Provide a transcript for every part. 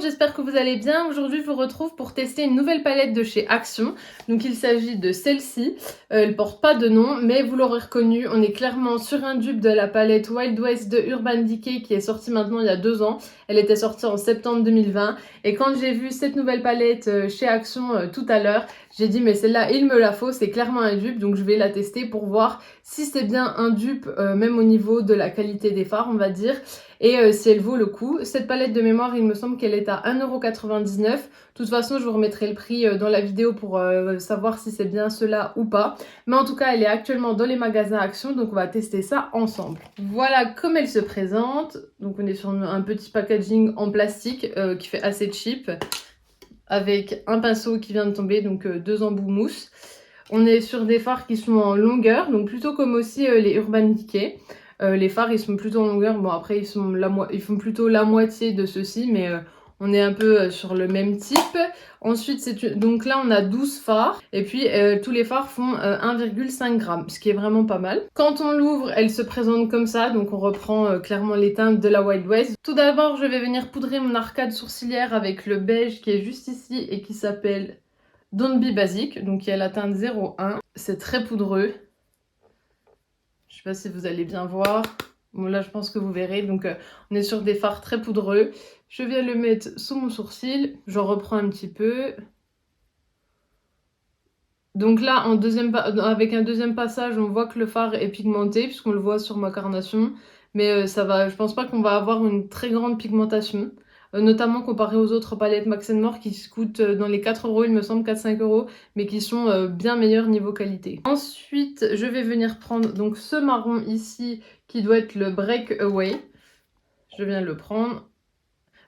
monde, j'espère que vous allez bien. Aujourd'hui, je vous retrouve pour tester une nouvelle palette de chez Action. Donc il s'agit de celle-ci. Elle porte pas de nom, mais vous l'aurez reconnu, on est clairement sur un dupe de la palette Wild West de Urban Decay qui est sortie maintenant il y a 2 ans. Elle était sortie en septembre 2020. Et quand j'ai vu cette nouvelle palette chez Action tout à l'heure, j'ai dit mais celle-là, il me la faut, c'est clairement un dupe. Donc je vais la tester pour voir si c'est bien un dupe, même au niveau de la qualité des fards, on va dire. Et si elle vaut le coup. Cette palette de mémoire, il me semble qu'elle est à 1,99 €. De toute façon, je vous remettrai le prix dans la vidéo pour savoir si c'est bien cela ou pas. Mais en tout cas, elle est actuellement dans les magasins Action, donc on va tester ça ensemble. Voilà comme elle se présente. Donc on est sur un petit packaging en plastique qui fait assez cheap, avec un pinceau qui vient de tomber, donc 2 embouts mousse. On est sur des fards qui sont en longueur, donc plutôt comme aussi les Urban Decay. Les fards, ils sont plutôt en longueur. Bon, après, ils font plutôt la moitié de ceux-ci, mais on est un peu sur le même type. Ensuite, donc là, on a 12 fards. Et puis, tous les fards font 1,5 g, ce qui est vraiment pas mal. Quand on l'ouvre, elle se présente comme ça. Donc, on reprend clairement les teintes de la Wild West. Tout d'abord, je vais venir poudrer mon arcade sourcilière avec le beige qui est juste ici et qui s'appelle Don't Be Basic. Donc, il y a la teinte 01. C'est très poudreux. Je sais pas si vous allez bien voir. Bon, là, je pense que vous verrez. Donc, on est sur des fards très poudreux. Je viens le mettre sous mon sourcil. J'en reprends un petit peu. Donc là, avec un deuxième passage, on voit que le fard est pigmenté, puisqu'on le voit sur ma carnation. Mais ça va, je pense pas qu'on va avoir une très grande pigmentation. Notamment comparé aux autres palettes Max More qui coûtent dans les 4 €, il me semble, 4-5 €, mais qui sont bien meilleurs niveau qualité. Ensuite, je vais venir prendre donc ce marron ici qui doit être le Breakaway. Je viens le prendre.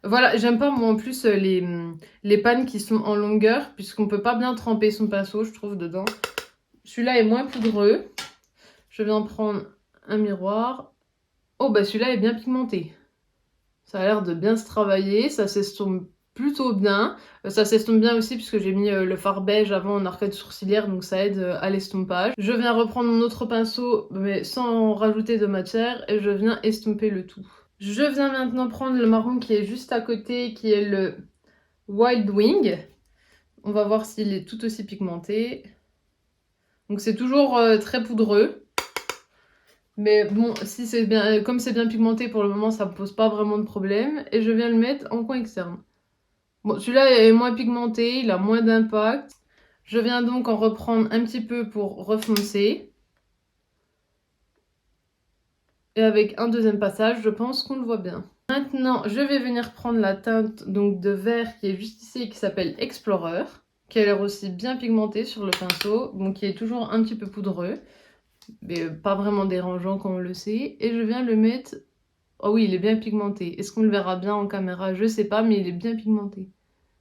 Voilà, j'aime pas moi en plus les pannes qui sont en longueur, puisqu'on peut pas bien tremper son pinceau, je trouve, dedans. Celui-là est moins poudreux. Je viens prendre un miroir. Oh, bah celui-là est bien pigmenté. Ça a l'air de bien se travailler, ça s'estompe plutôt bien. Ça s'estompe bien aussi puisque j'ai mis le fard beige avant en arcade sourcilière, donc ça aide à l'estompage. Je viens reprendre mon autre pinceau, mais sans rajouter de matière, et je viens estomper le tout. Je viens maintenant prendre le marron qui est juste à côté, qui est le Wild Wing. On va voir s'il est tout aussi pigmenté. Donc c'est toujours très poudreux. Mais bon, si c'est bien, comme c'est bien pigmenté pour le moment, ça me pose pas vraiment de problème. Et je viens le mettre en coin externe. Bon, celui-là est moins pigmenté, il a moins d'impact. Je viens donc en reprendre un petit peu pour refoncer. Et avec un deuxième passage, je pense qu'on le voit bien. Maintenant, je vais venir prendre la teinte donc de vert qui est juste ici, qui s'appelle Explorer, qui a l'air aussi bien pigmenté sur le pinceau, donc qui est toujours un petit peu poudreux, mais pas vraiment dérangeant comme on le sait. Et je viens le mettre... Oh oui, il est bien pigmenté. Est-ce qu'on le verra bien en caméra? Je sais pas, mais il est bien pigmenté.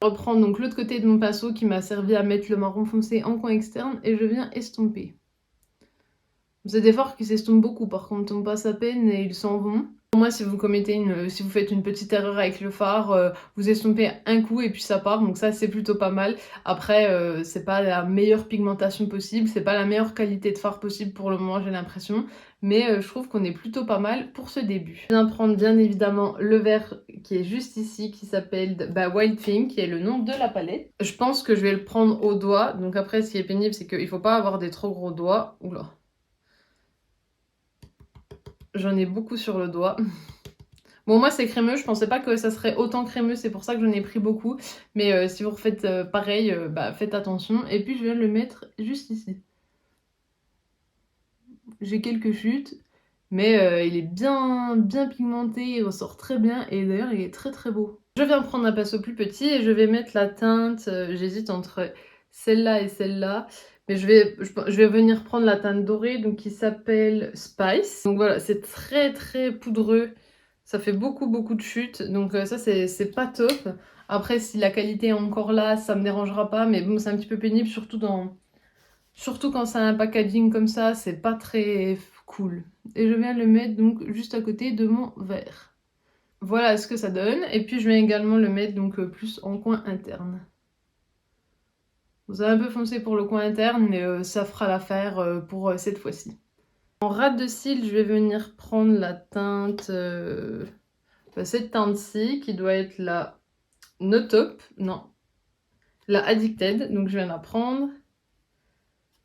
Je reprends donc l'autre côté de mon pinceau qui m'a servi à mettre le marron foncé en coin externe et je viens estomper. C'est des fards qui s'estompent beaucoup, par contre on passe à peine et ils s'en vont. Pour moi, si vous faites une petite erreur avec le fard, vous estompez un coup et puis ça part, donc ça c'est plutôt pas mal. Après, c'est pas la meilleure pigmentation possible, c'est pas la meilleure qualité de fard possible pour le moment, j'ai l'impression. Mais je trouve qu'on est plutôt pas mal pour ce début. Je viens prendre bien évidemment le vert qui est juste ici, qui s'appelle Wild Thing, qui est le nom de la palette. Je pense que je vais le prendre au doigt, donc après ce qui est pénible c'est qu'il faut pas avoir des trop gros doigts. Oula. J'en ai beaucoup sur le doigt. Bon, moi c'est crémeux, je pensais pas que ça serait autant crémeux, c'est pour ça que j'en ai pris beaucoup. Mais si vous refaites pareil, faites attention. Et puis je viens le mettre juste ici. J'ai quelques chutes, mais il est bien pigmenté, il ressort très bien et d'ailleurs il est très très beau. Je viens prendre un pinceau plus petit et je vais mettre la teinte, j'hésite entre celle-là et celle-là. Mais je vais venir prendre la teinte dorée donc qui s'appelle Spice. Donc voilà, c'est très très poudreux. Ça fait beaucoup de chutes. Donc ça c'est pas top. Après si la qualité est encore là, ça me dérangera pas. Mais bon, c'est un petit peu pénible, surtout quand c'est un packaging comme ça, c'est pas très cool. Et je viens le mettre donc juste à côté de mon verre. Voilà ce que ça donne. Et puis je vais également le mettre donc plus en coin interne. Vous avez un peu foncé pour le coin interne, mais ça fera l'affaire pour cette fois-ci. En ras de cils, je vais venir prendre la teinte... cette teinte-ci, qui doit être la No Top, non, la Addicted, donc je viens de la prendre.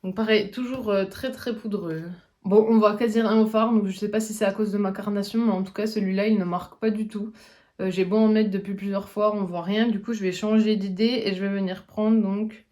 Donc pareil, toujours très très poudreux. Bon, on voit quasi rien au fard, donc je sais pas si c'est à cause de ma carnation, mais en tout cas celui-là il ne marque pas du tout. J'ai beau en mettre depuis plusieurs fois, on voit rien, du coup je vais changer d'idée et je vais venir prendre donc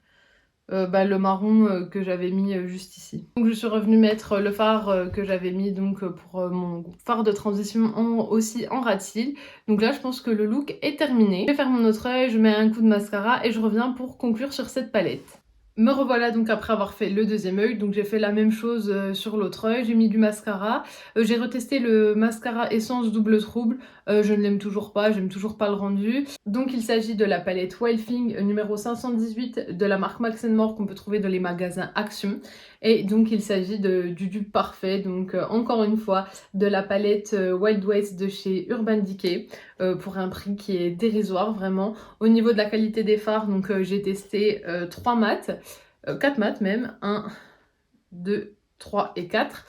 le marron que j'avais mis juste ici. Donc je suis revenue mettre le fard que j'avais mis donc pour mon fard de transition aussi en ras de cils. Donc là je pense que le look est terminé. Je vais faire mon autre œil, je mets un coup de mascara et je reviens pour conclure sur cette palette. Me revoilà donc après avoir fait le deuxième œil, donc j'ai fait la même chose sur l'autre œil, j'ai mis du mascara, j'ai retesté le mascara Essence Double Trouble, je ne l'aime toujours pas, j'aime toujours pas le rendu. Donc il s'agit de la palette Wild Thing numéro 518 de la marque Max More qu'on peut trouver dans les magasins Action. Et donc il s'agit du dupe parfait, donc encore une fois de la palette Wild West de chez Urban Decay pour un prix qui est dérisoire vraiment. Au niveau de la qualité des fards, donc j'ai testé 3 mats, 4 mats même, 1, 2, 3 et 4.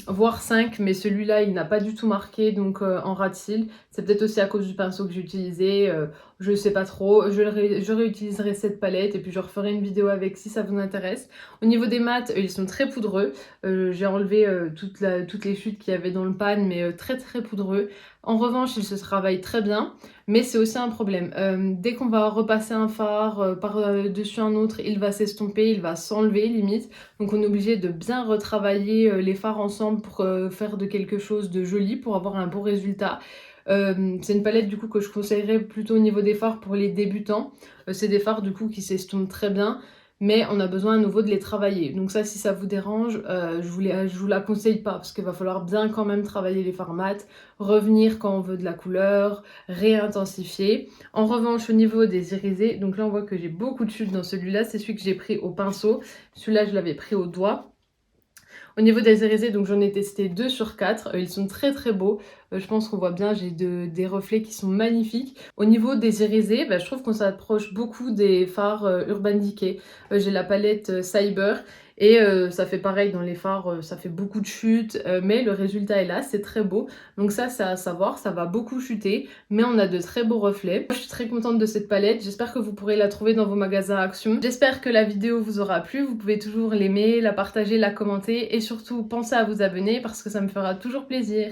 Voire 5, mais celui-là il n'a pas du tout marqué donc en ras de cils. C'est peut-être aussi à cause du pinceau que j'ai utilisé, je sais pas trop. Je réutiliserai cette palette et puis je referai une vidéo avec si ça vous intéresse. Au niveau des mats, ils sont très poudreux. J'ai enlevé toutes les chutes qu'il y avait dans le pan, mais très très poudreux. En revanche, ils se travaillent très bien, mais c'est aussi un problème. Dès qu'on va repasser un fard par-dessus un autre, il va s'estomper, il va s'enlever limite. Donc on est obligé de bien retravailler les fards ensemble pour faire de quelque chose de joli, pour avoir un bon résultat. C'est une palette du coup que je conseillerais plutôt au niveau des fards pour les débutants. C'est des fards du coup qui s'estompent très bien, mais on a besoin à nouveau de les travailler. Donc ça, si ça vous dérange, je vous la conseille pas, parce qu'il va falloir bien quand même travailler les fards mat, revenir quand on veut de la couleur, réintensifier. En revanche, au niveau des irisés, donc là on voit que j'ai beaucoup de chutes dans celui-là, c'est celui que j'ai pris au pinceau. Celui-là, je l'avais pris au doigt. Au niveau des irisés, donc j'en ai testé 2 sur 4. Ils sont très très beaux. Je pense qu'on voit bien, j'ai des reflets qui sont magnifiques. Au niveau des irisés, je trouve qu'on s'approche beaucoup des fards Urban Decay. J'ai la palette Cyber et ça fait pareil dans les fards, ça fait beaucoup de chutes, mais le résultat est là, c'est très beau. Donc ça, c'est à savoir, ça va beaucoup chuter, mais on a de très beaux reflets. Je suis très contente de cette palette, j'espère que vous pourrez la trouver dans vos magasins Action. J'espère que la vidéo vous aura plu, vous pouvez toujours l'aimer, la partager, la commenter et surtout pensez à vous abonner parce que ça me fera toujours plaisir.